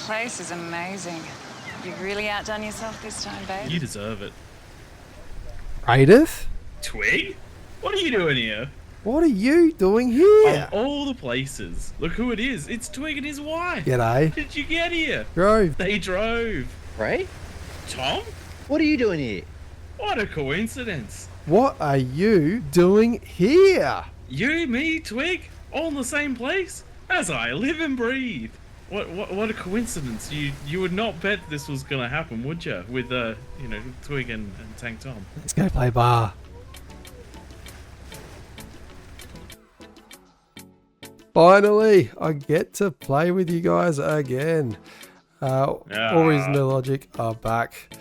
place is amazing. You've really outdone yourself this time, babe. You deserve it. Edith? Twig? What are you doing here? What are you doing here? Of all the places, look who it is. It's Twig and his wife. G'day. How did you get here? Drove. They drove. Ray? Tom? What are you doing here? What a coincidence. What are you doing here? You, me, Twig, all in the same place? As I live and breathe. What a coincidence. You would not bet this was gonna happen, would you? With Twig and Tank Tom. Let's go play bar. Finally, I get to play with you guys again. AllReasonNoLogic are back.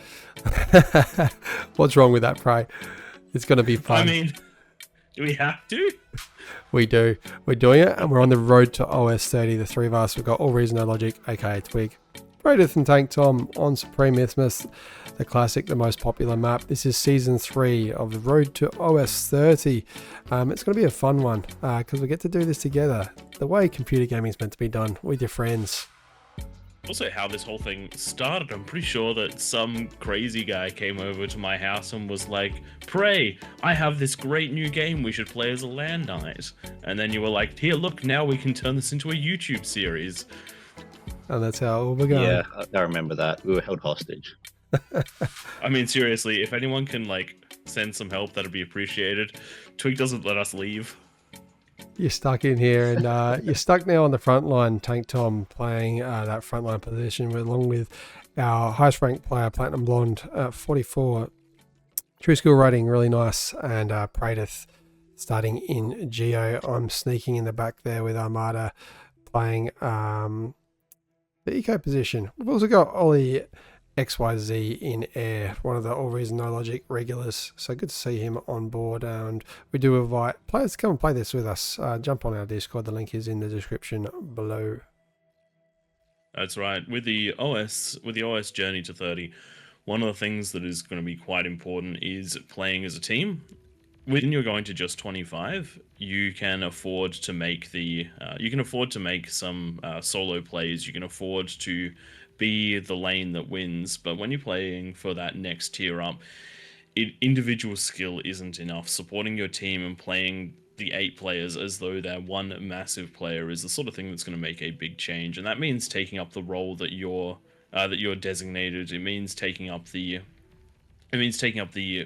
What's wrong with that, Prey? It's going to be fun. I mean, do we have to? We do. We're doing it, and we're on the road to OS 30. The three of us. We've got AllReasonNoLogic, aka Twig, Bradith and Tank Tom on Supreme Isthmus, the classic, the most popular map. This is Season 3 of the road to OS 30. It's going to be a fun one because we get to do this together, the way computer gaming is meant to be done, with your friends. Also, how this whole thing started, I'm pretty sure that some crazy guy came over to my house and was like, Prey, I have this great new game we should play as a land night. And then you were like, here, look, now we can turn this into a YouTube series. And that's how it all began. Yeah, I remember that. We were held hostage. I mean, seriously, if anyone can, send some help, that'd be appreciated. Twig doesn't let us leave. You're stuck in here, and you're stuck now on the front line, Tank Tom, playing that front line position along with our highest ranked player, Platinum Blonde, 44. True skill rating, really nice, and Pradith starting in Geo. I'm sneaking in the back there with Armada playing the eco position. We've also got Ollie XYZ in air, one of the AllReasonNoLogic regulars, so good to see him on board, and we do invite players to come and play this with us. Jump on our Discord, the link is in the description below. That's right. With the OS journey to 30, one of the things that is going to be quite important is playing as a team. When you're going to just 25, you can afford to make some solo plays. You can afford to be the lane that wins, but when you're playing for that next tier up, individual skill isn't enough. Supporting your team and playing the 8 players as though they're one massive player is the sort of thing that's going to make a big change, and that means taking up the role that you're designated. It means taking up the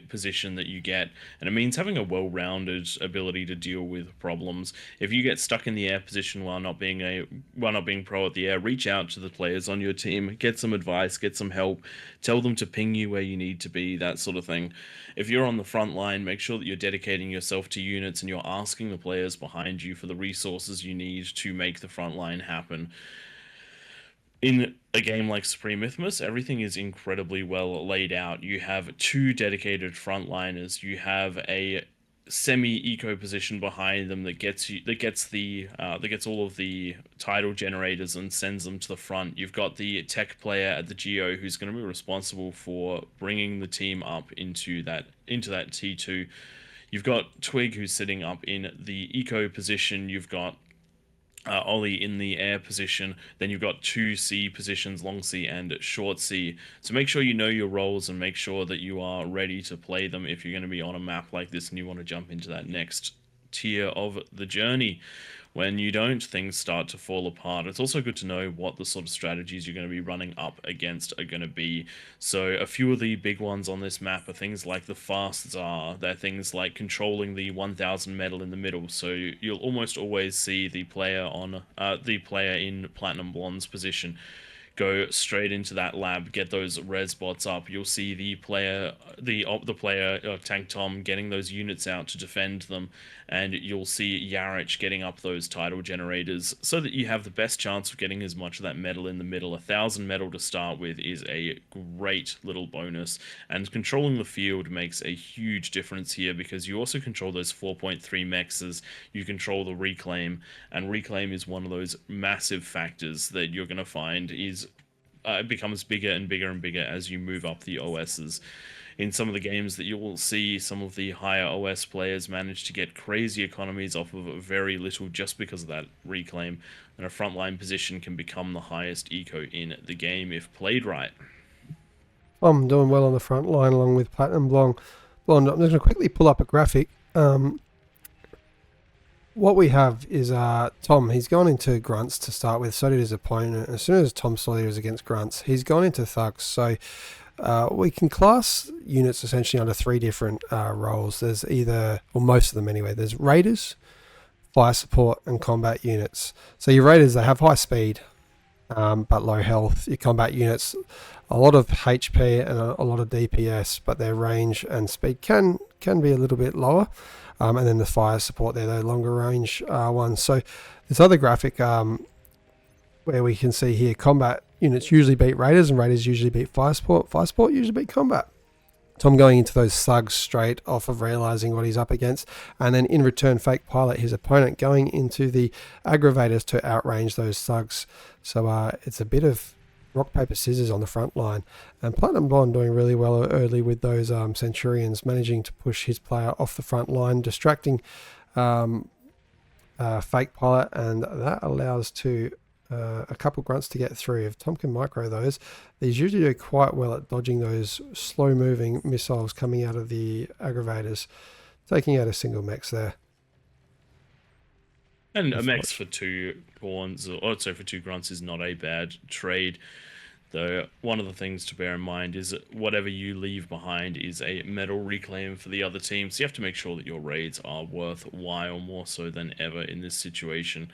position that you get, and it means having a well-rounded ability to deal with problems. If you get stuck in the air position while not being pro at the air, reach out to the players on your team, get some advice, get some help, tell them to ping you where you need to be, that sort of thing. If you're on the front line, make sure that you're dedicating yourself to units and you're asking the players behind you for the resources you need to make the front line happen. In a game like Supreme Isthmus, everything is incredibly well laid out. You have 2 dedicated frontliners. You have a semi-eco position behind them that gets all of the tidal generators and sends them to the front. You've got the tech player at the Geo who's going to be responsible for bringing the team up into that T2. You've got Twig who's sitting up in the eco position. You've got Ollie in the air position, then you've got 2 C positions, long C and short C. So make sure you know your roles and make sure that you are ready to play them if you're going to be on a map like this and you want to jump into that next tier of the journey. When you don't, things start to fall apart. It's also good to know what the sort of strategies you're going to be running up against are going to be. So a few of the big ones on this map are things like the Fast Czar. They're things like controlling the 1000 metal in the middle. So you'll almost always see the player in Platinum Blonde's position go straight into that lab, get those res bots up. You'll see the player Tank Tom getting those units out to defend them, and you'll see Yarich getting up those tidal generators so that you have the best chance of getting as much of that metal in the middle. 1000 metal to start with is a great little bonus, and controlling the field makes a huge difference here because you also control those 4.3 mexes, you control the reclaim, and reclaim is one of those massive factors that you're going to find is it becomes bigger and bigger and bigger as you move up the OSs. in some of the games that you will see some of the higher OS players manage to get crazy economies off of very little just because of that reclaim, and a frontline position can become the highest eco in the game if played right. I'm doing well on the front line along with Platinum Blonde. I'm just going to quickly pull up a graphic. What we have is Tom. He's gone into grunts to start with. So did his opponent. As soon as Tom saw he was against grunts, he's gone into thugs. So we can class units essentially under 3 different roles. There's either, or most of them anyway, there's raiders, fire support, and combat units. So your raiders, they have high speed but low health. Your combat units, a lot of HP and a lot of DPS, but their range and speed can be a little bit lower. And then the fire support, they're the longer range ones. So this other graphic where we can see here, combat units usually beat raiders and raiders usually beat fire support. Fire support usually beat combat. Tom going into those thugs straight off of realizing what he's up against, and then in return fake pilot his opponent going into the aggravators to outrange those thugs. So it's a bit of rock paper scissors on the front line, and Platinum Blonde doing really well early with those Centurions, managing to push his player off the front line, distracting fake pilot, and that allows to a couple grunts to get through. If Tom can micro those, these usually do quite well at dodging those slow moving missiles coming out of the aggravators, taking out a single mech there. And a mech for 2 pawns, or also for 2 grunts, is not a bad trade. Though one of the things to bear in mind is that whatever you leave behind is a medal reclaim for the other team. So you have to make sure that your raids are worthwhile, more so than ever in this situation.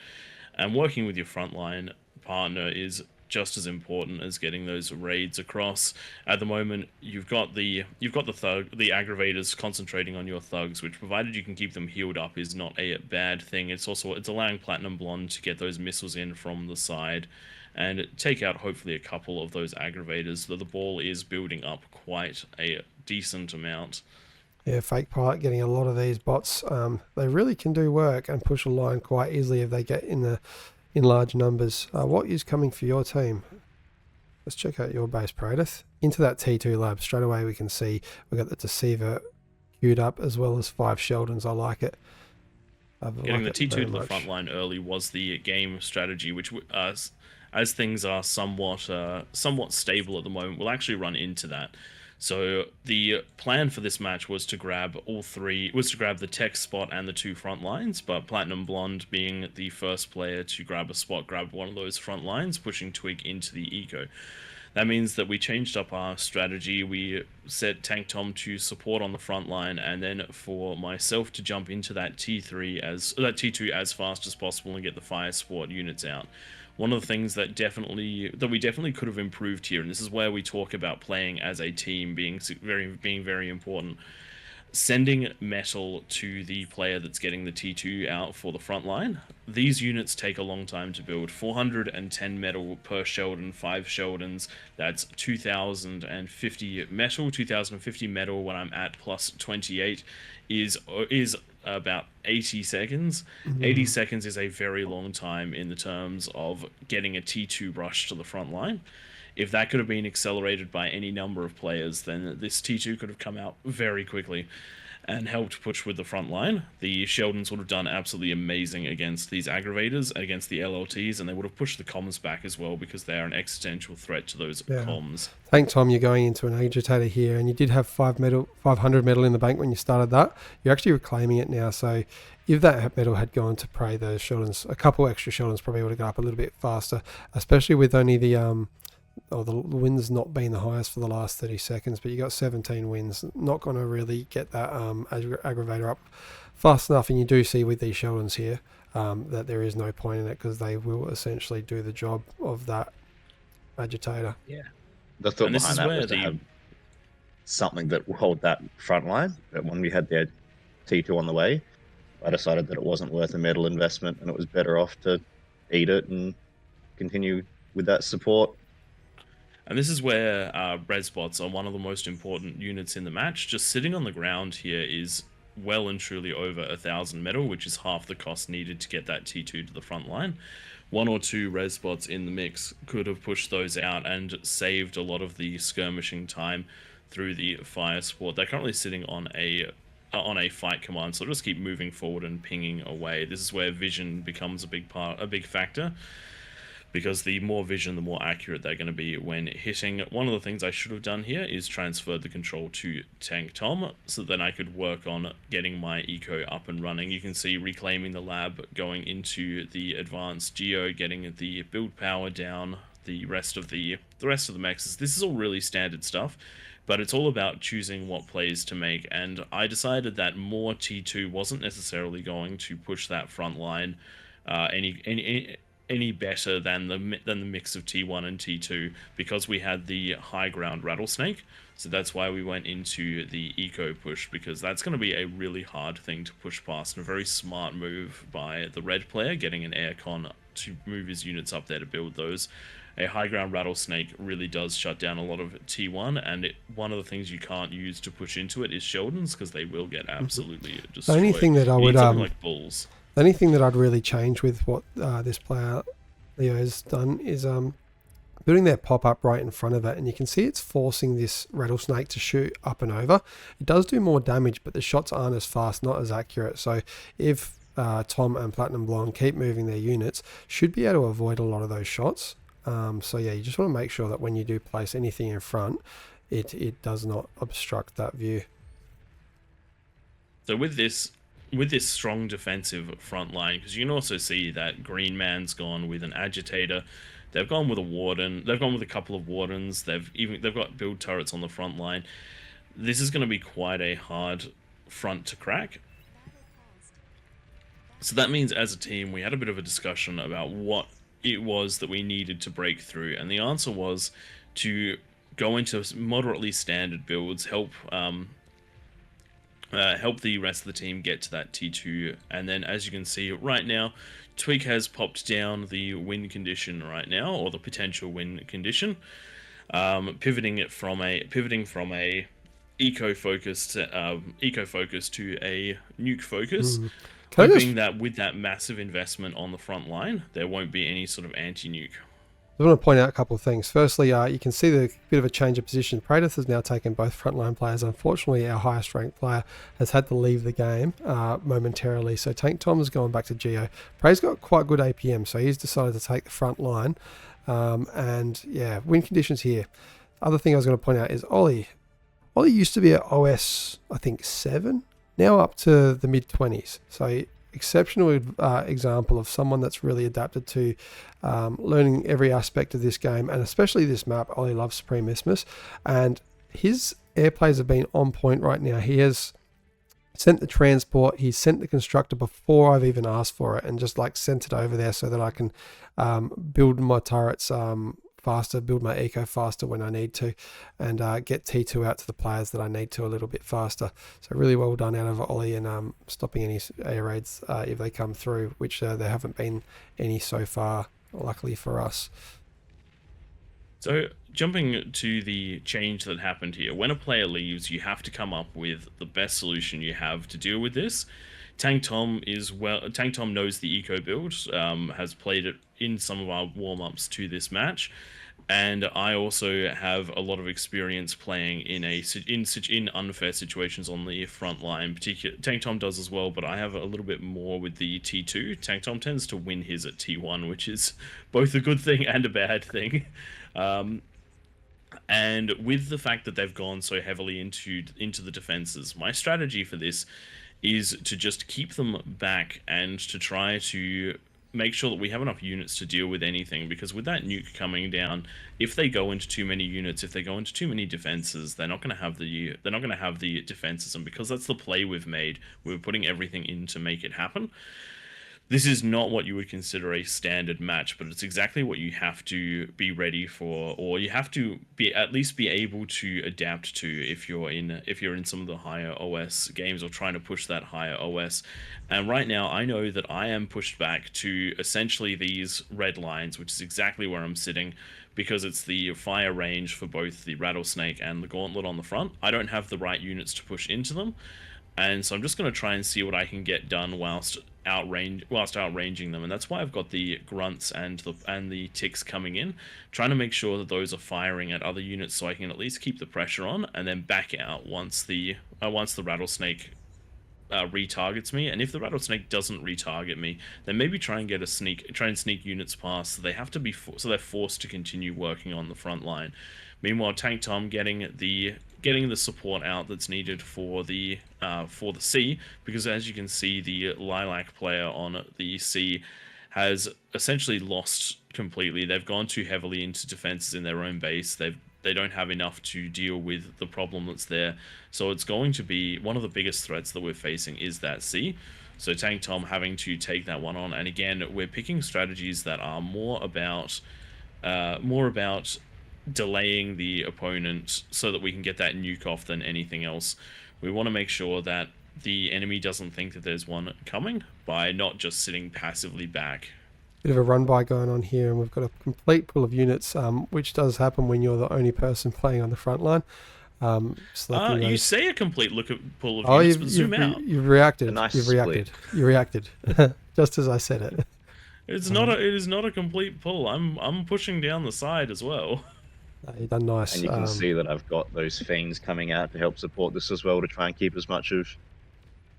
And working with your frontline partner is just as important as getting those raids across. At the moment, you've got the aggravators concentrating on your thugs, which, provided you can keep them healed up, is not a bad thing. It's allowing Platinum Blonde to get those missiles in from the side and take out hopefully a couple of those aggravators. Though the ball is building up quite a decent amount. Yeah, fake pilot getting a lot of these bots. They really can do work and push a line quite easily if they get in large numbers. What is coming for your team? Let's check out your base, Pradith. Into that T2 lab straight away. We can see we've got the Deceiver queued up as well as 5 Sheldons. I like it. Getting the T2 to the front line early was the game strategy, which as things are somewhat stable at the moment, we'll actually run into that. So the plan for this match was to grab the tech spot and the 2 front lines, but Platinum Blonde, being the first player to grab a spot, grabbed one of those front lines, pushing Twig into the eco. That means that we changed up our strategy. We set Tank Tom to support on the front line, and then for myself to jump into that T2 as fast as possible and get the fire support units out. One of the things that we definitely could have improved here, and this is where we talk about playing as a team being very important. Sending metal to the player that's getting the T2 out for the front line. These units take a long time to build. 410 metal per Sheldon, 5 Sheldons. That's 2,050 metal. 2,050 metal when I'm at plus 28 is about 80 seconds. 80 seconds is a very long time in the terms of getting a T2 rush to the front line. If that could have been accelerated by any number of players, then this T2 could have come out very quickly and helped push with the front line. The Sheldons would have done absolutely amazing against these aggravators, against the LLTs, and they would have pushed the comms back as well because they are an existential threat to those comms. Thank Tom, you're going into an agitator here, and you did have 500 metal in the bank when you started that. You're actually reclaiming it now, so if that metal had gone to prey those Sheldons, a couple extra Sheldons probably would have got up a little bit faster, especially with only the wins not being the highest for the last 30 seconds, but you got 17 wins. Not going to really get that aggravator up fast enough, and you do see with these Sheldons here that there is no point in it because they will essentially do the job of that agitator. Yeah. The thought behind that was to have something that will hold that front line, but when we had their T2 on the way, I decided that it wasn't worth a metal investment and it was better off to eat it and continue with that support. And this is where res bots are one of the most important units in the match. Just sitting on the ground here is well and truly over 1,000 metal, which is half the cost needed to get that T2 to the front line. 1 or 2 res bots in the mix could have pushed those out and saved a lot of the skirmishing time through the fire support. They're currently sitting on a fight command, so they'll just keep moving forward and pinging away. This is where vision becomes a big factor, because the more vision, the more accurate they're going to be when hitting. One of the things I should have done here is transferred the control to Tank Tom, so then I could work on getting my eco up and running. You can see reclaiming the lab, going into the advanced geo, getting the build power down, the rest of the mechs. This is all really standard stuff, but it's all about choosing what plays to make, and I decided that more T2 wasn't necessarily going to push that front line any better than the mix of T1 and T2, because we had the high ground rattlesnake. So that's why we went into the eco push, because that's going to be a really hard thing to push past, and a very smart move by the red player, getting an aircon to move his units up there to build those. A high ground rattlesnake really does shut down a lot of T1, and one of the things you can't use to push into it is Sheldons, because they will get absolutely destroyed. The only thing that I would like bulls. The only thing that I'd really change with what this player Leo's done is building their pop-up right in front of it, and you can see it's forcing this rattlesnake to shoot up and over. It does do more damage, but the shots aren't as fast, not as accurate. So if Tom and Platinum Blonde keep moving their units, should be able to avoid a lot of those shots. So yeah, you just want to make sure that when you do place anything in front, it does not obstruct that view. So with this strong defensive front line, because you can also see that Green Man's gone with an agitator, they've gone with a warden, they've gone with a couple of wardens, they've got build turrets on the front line. This is going to be quite a hard front to crack. So that means, as a team, we had a bit of a discussion about what it was that we needed to break through, and the answer was to go into moderately standard builds, help the rest of the team get to that T2, and then, as you can see right now, Twig has popped down the win condition right now, or the potential win condition, pivoting from a eco focus to a nuke focus, hoping that with that massive investment on the front line, there won't be any sort of anti-nuke. I want to point out a couple of things. Firstly, you can see the bit of a change of position. Praetus has now taken both frontline players. Unfortunately, our highest ranked player has had to leave the game momentarily. So Tank Tom has gone back to Geo. Prey's got quite good APM, so he's decided to take the front line. And yeah, win conditions here. Other thing I was going to point out is Ollie. Ollie used to be at OS, I think, 7, now up to the mid-20s. So exceptional example of someone that's really adapted to learning every aspect of this game, and especially this map. Ollie loves Supreme Isthmus, and his air plays have been on point right now. He has sent the transport, he's sent the constructor before I've even asked for it, and just like sent it over there so that I can build my turrets faster, build my eco faster when I need to, and get T2 out to the players that I need to a little bit faster. So really well done out of Ollie, and stopping any air raids if they come through, which there haven't been any so far, luckily for us. So jumping to the change that happened here, when a player leaves, you have to come up with the best solution you have to deal with this. Tank Tom knows the eco build, has played it in some of our warm-ups to this match, and I also have a lot of experience playing in unfair situations on the front line. Tank Tom does as well, but I have a little bit more with the T2. Tank Tom tends to win his at T1, which is both a good thing and a bad thing. And with the fact that they've gone so heavily into the defenses, my strategy for this is to just keep them back and to try to make sure that we have enough units to deal with anything, because with that nuke coming down, if they go into too many units, if they go into too many defenses, they're not going to have the defenses, and because that's the play we've made, we're putting everything in to make it happen. This is not what you would consider a standard match, but it's exactly what you have to be ready for, or you have to at least be able to adapt to if you're in some of the higher OS games or trying to push that higher OS. And right now, I know that I am pushed back to essentially these red lines, which is exactly where I'm sitting, because it's the fire range for both the Rattlesnake and the Gauntlet on the front. I don't have the right units to push into them. And so I'm just going to try and see what I can get done whilst outranging them, and that's why I've got the grunts and the ticks coming in, trying to make sure that those are firing at other units, so I can at least keep the pressure on, and then back out once the rattlesnake retargets me. And if the rattlesnake doesn't retarget me, then maybe try and sneak units past. So they have to be so they're forced to continue working on the front line. Meanwhile, Tank Tom getting the support out that's needed for the C, because as you can see, the Lilac player on the C has essentially lost completely. They've gone too heavily into defenses in their own base. They don't have enough to deal with the problem that's there. So it's going to be one of the biggest threats that we're facing is that C. So Tank Tom having to take that one on, and again, we're picking strategies that are more about delaying the opponent so that we can get that nuke off than anything else. We want to make sure that the enemy doesn't think that there's one coming by not just sitting passively back. Bit of a run by going on here, and we've got a complete pool of units, which does happen when you're the only person playing on the front line. You say a complete pool of units, but zoom out. You've reacted. Nice you've reacted. You reacted. Just as I said it. It is not a complete pull. I'm pushing down the side as well. You've done nice. And you can see that I've got those fiends coming out to help support this as well, to try and keep as much of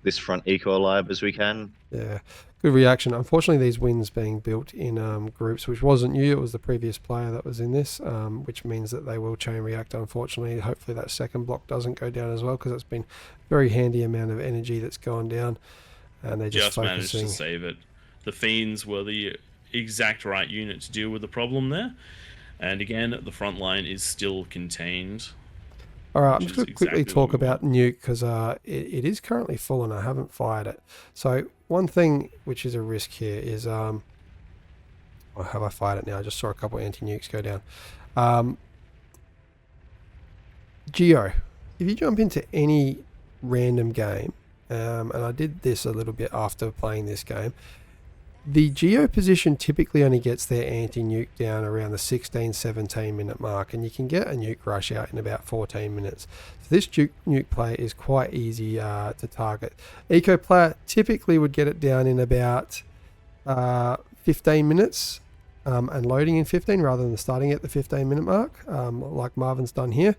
this front eco alive as we can. Yeah, good reaction. Unfortunately, these wins being built in groups, which wasn't you, it was the previous player that was in this, which means that they will chain react, unfortunately. Hopefully that second block doesn't go down as well, because it's been a very handy amount of energy that's gone down, and they're just managed to save it. The fiends were the exact right unit to deal with the problem there. And again, the front line is still contained. All right, I'm just going to quickly talk about nuke, because it is currently full and I haven't fired it. So one thing which is a risk here is, have I fired it now? I just saw a couple anti-nukes go down. Geo, if you jump into any random game, and I did this a little bit after playing this game, the Geo position typically only gets their anti-nuke down around the 16-17 minute mark, and you can get a nuke rush out in about 14 minutes. So this nuke play is quite easy to target. Eco player typically would get it down in about 15 minutes and loading in 15 rather than starting at the 15 minute mark, like Marvin's done here.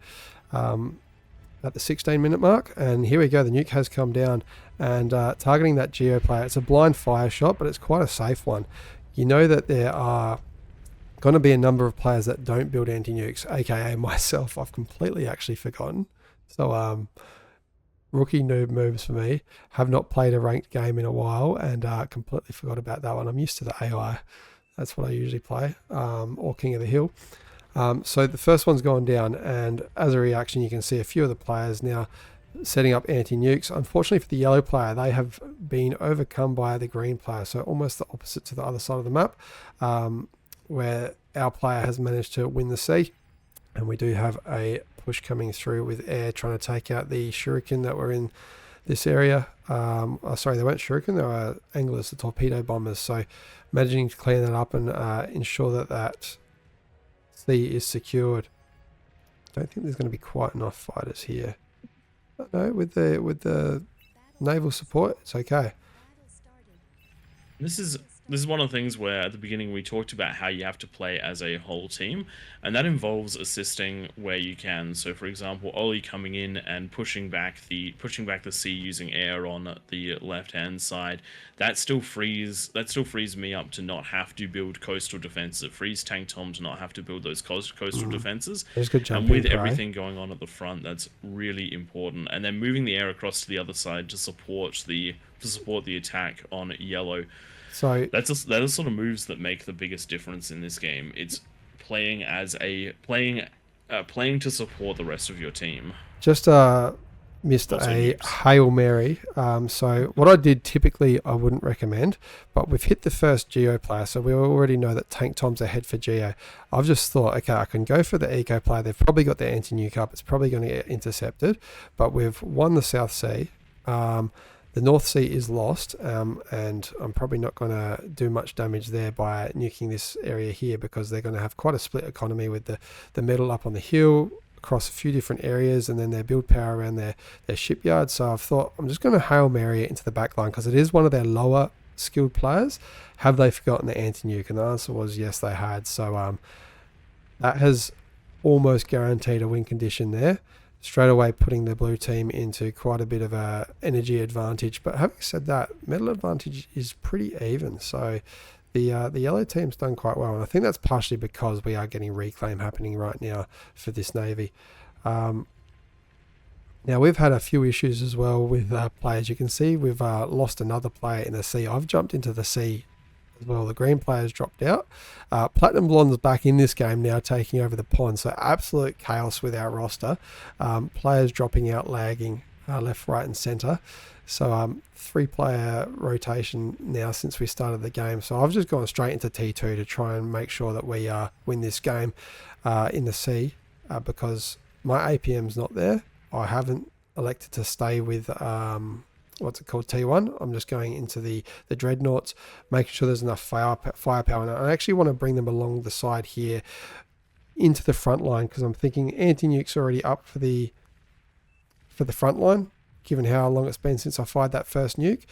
At the 16-minute mark, and here we go, the nuke has come down, and targeting that Geo player. It's a blind fire shot, but it's quite a safe one. You know that there are going to be a number of players that don't build anti-nukes, aka myself. I've completely actually forgotten. So rookie noob moves for me. Have not played a ranked game in a while, and completely forgot about that one. I'm used to the AI. That's what I usually play, or King of the Hill. So the first one's gone down, and as a reaction you can see a few of the players now setting up anti-nukes. Unfortunately for the yellow player, they have been overcome by the green player, so almost the opposite to the other side of the map, where our player has managed to win the C, and we do have a push coming through with air trying to take out the shuriken that were in this area. Sorry, they weren't shuriken, they were anglers, the torpedo bombers, so managing to clean that up and ensure that that C is secured. Don't think there's going to be quite enough fighters here. No, with the naval support, it's okay. This is one of the things where at the beginning we talked about how you have to play as a whole team, and that involves assisting where you can. So for example, Ollie coming in and pushing back the C using air on the left hand side, that still frees me up to not have to build coastal defenses. It frees Tank Tom to not have to build those coastal defenses. And with everything going on at the front, that's really important. And then moving the air across to the other side to support the attack on yellow. So that are sort of moves that make the biggest difference in this game. It's playing to support the rest of your team. Just missed a Hail Mary. So what I did typically I wouldn't recommend, but we've hit the first Geo player, so we already know that Tank Tom's ahead for Geo. I've just thought, okay, I can go for the Eco player. They've probably got their anti-nuke up. It's probably going to get intercepted, but we've won the South Sea. The North Sea is lost, and I'm probably not going to do much damage there by nuking this area here, because they're going to have quite a split economy with the metal up on the hill, across a few different areas, and then their build power around their shipyard. So I've thought I'm just going to Hail Mary it into the back line because it is one of their lower skilled players. Have they forgotten the anti-nuke? And the answer was yes, they had. So that has almost guaranteed a win condition there. Straight away putting the blue team into quite a bit of a energy advantage. But having said that, metal advantage is pretty even. So the yellow team's done quite well. And I think that's partially because we are getting reclaim happening right now for this Navy. Now, we've had a few issues as well with players. You can see we've lost another player in the sea. I've jumped into the sea as well. The green player's dropped out. Platinum Blonde's back in this game now, taking over the pond. So absolute chaos with our roster. Players dropping out, lagging left, right, and centre. So 3-player rotation now since we started the game. So I've just gone straight into T2 to try and make sure that we win this game in the sea because my APM's not there. I haven't elected to stay with what's it called, T1. I'm just going into the dreadnoughts, making sure there's enough firepower. And I actually want to bring them along the side here into the front line because I'm thinking anti-nuke's already up for the front line, given how long it's been since I fired that first nuke.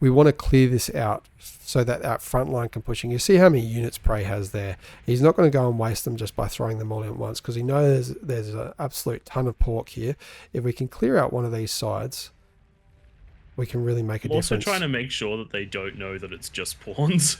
We want to clear this out so that our front line can push in. You see how many units Prey has there. He's not going to go and waste them just by throwing them all in at once because he knows there's an absolute ton of pork here. If we can clear out one of these sides, we can really make a difference. Also trying to make sure that they don't know that it's just pawns.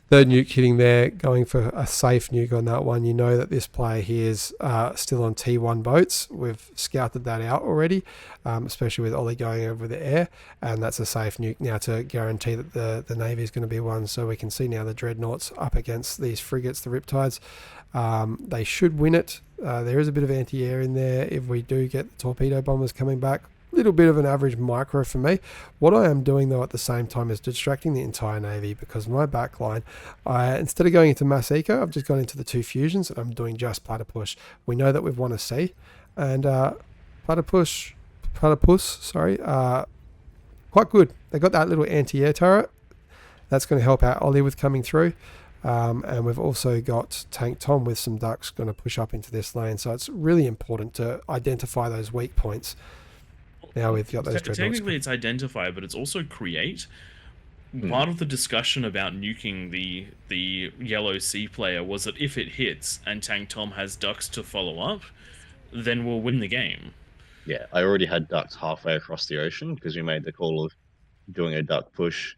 Third nuke hitting there, going for a safe nuke on that one. You know that this player here is still on T1 boats. We've scouted that out already, especially with Ollie going over the air, and that's a safe nuke now to guarantee that the Navy is going to be won. So we can see now the dreadnoughts up against these frigates, the Riptides. They should win it. There is a bit of anti-air in there if we do get the torpedo bombers coming back. Little bit of an average micro for me. What I am doing though at the same time is distracting the entire Navy because my backline, instead of going into mass eco, I've just gone into the 2 fusions and I'm doing just platypus. We know that we've won a sea, and platypus, sorry, quite good. They got that little anti-air turret. That's going to help out Ollie with coming through. And we've also got Tank Tom with some ducks going to push up into this lane. So it's really important to identify those weak points. Now we've got those dreadnoughts. Technically it's identify, but it's also create. Part of the discussion about nuking the yellow sea player was that if it hits and Tank Tom has ducks to follow up, then we'll win the game. Yeah, I already had ducks halfway across the ocean because we made the call of doing a duck push.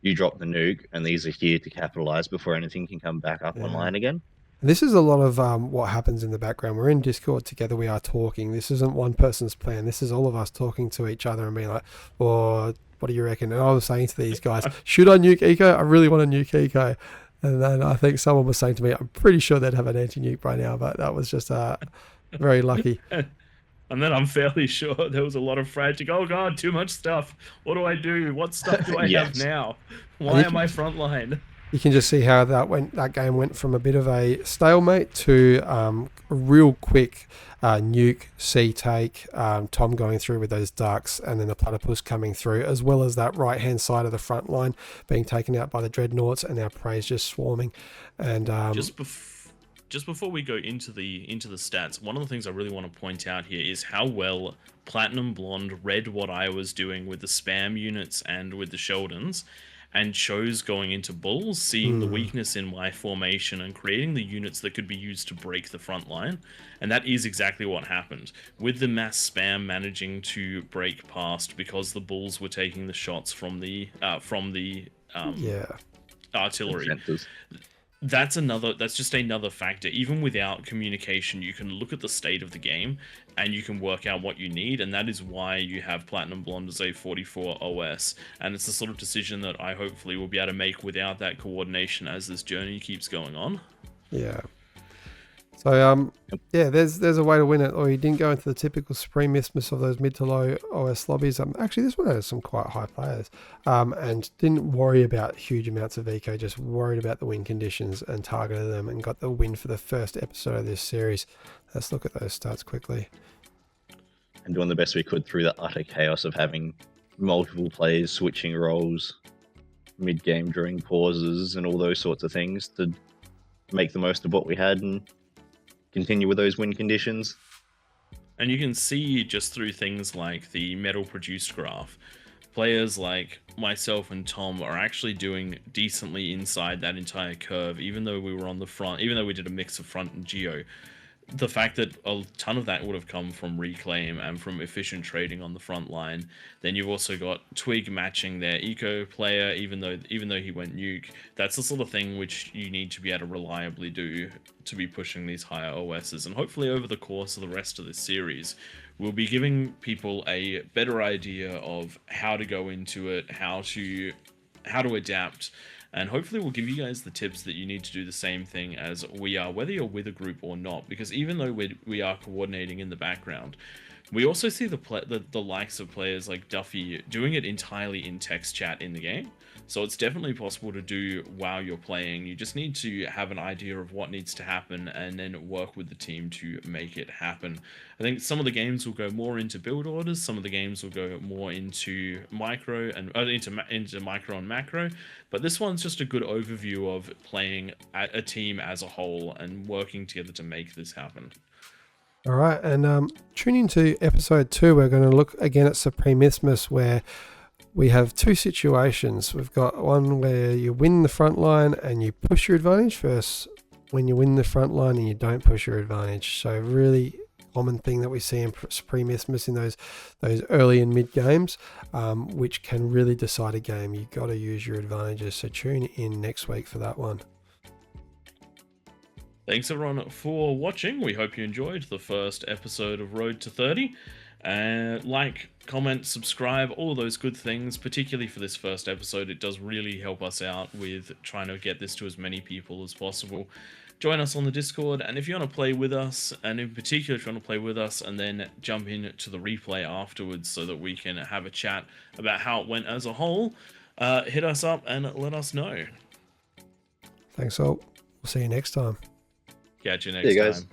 You drop the nuke, and these are here to capitalize before anything can come back up online again. This is a lot of what happens in the background. We're in Discord together. We are talking. This isn't one person's plan. This is all of us talking to each other and being like, "Oh, what do you reckon?" And I was saying to these guys, "Should I nuke eco? I really want to nuke eco." And then I think someone was saying to me, "I'm pretty sure they'd have an anti-nuke by now," but that was just very lucky. And then I'm fairly sure there was a lot of frantic, "Oh God, too much stuff. What do I do? What stuff do I have now? Why am I frontline?" You can just see how that game went from a bit of a stalemate to a real quick nuke, sea take, Tom going through with those ducks, and then the platypus coming through, as well as that right-hand side of the front line being taken out by the dreadnoughts, and our prey's just swarming. And just before we go into the stats, one of the things I really want to point out here is how well Platinum Blonde read what I was doing with the spam units and with the Sheldons, and chose going into bulls, seeing the weakness in my formation and creating the units that could be used to break the front line. And that is exactly what happened. With the mass spam managing to break past because the bulls were taking the shots from the artillery. That's just another factor. Even without communication, you can look at the state of the game and you can work out what you need, and that is why you have Platinum Blonde as a 44 OS. And it's the sort of decision that I hopefully will be able to make without that coordination as this journey keeps going on. Yeah. So there's a way to win it, or you didn't go into the typical Supreme Isthmus of those mid to low OS lobbies. Actually, this one has some quite high players, and didn't worry about huge amounts of eco, just worried about the win conditions and targeted them and got the win for the first episode of this series. Let's look at those stats quickly. And doing the best we could through the utter chaos of having multiple players switching roles mid-game during pauses and all those sorts of things to make the most of what we had and continue with those win conditions. And you can see just through things like the medal produced graph, players like myself and Tom are actually doing decently inside that entire curve, even though we were on the front, even though we did a mix of front and geo. The fact that a ton of that would have come from reclaim and from efficient trading on the front line. Then you've also got Twig matching their eco player, even though he went nuke. That's the sort of thing which you need to be able to reliably do to be pushing these higher OSs. And hopefully over the course of the rest of this series, we'll be giving people a better idea of how to go into it, how to adapt. And hopefully we'll give you guys the tips that you need to do the same thing as we are, whether you're with a group or not. Because even though we are coordinating in the background, we also see the likes of players like Duffy doing it entirely in text chat in the game. So it's definitely possible to do while you're playing. You just need to have an idea of what needs to happen and then work with the team to make it happen. I think some of the games will go more into build orders. Some of the games will go more into micro and into micro and macro. But this one's just a good overview of playing a team as a whole and working together to make this happen. All right, and tune into episode 2. We're going to look again at Supreme Isthmus, where we have two situations. We've got one where you win the front line and you push your advantage versus when you win the front line and you don't push your advantage. So really common thing that we see in Supreme Isthmus in those early and mid games, which can really decide a game. You've got to use your advantages. So tune in next week for that one. Thanks everyone for watching. We hope you enjoyed the first episode of Road to 30. Like, comment, subscribe, all those good things, particularly for this first episode. It does really help us out with trying to get this to as many people as possible. Join us on the Discord, and if you want to play with us, and in particular if you want to play with us and then jump in to the replay afterwards so that we can have a chat about how it went as a whole, hit us up and let us know. Thanks all. We'll see you next time. Catch you next time.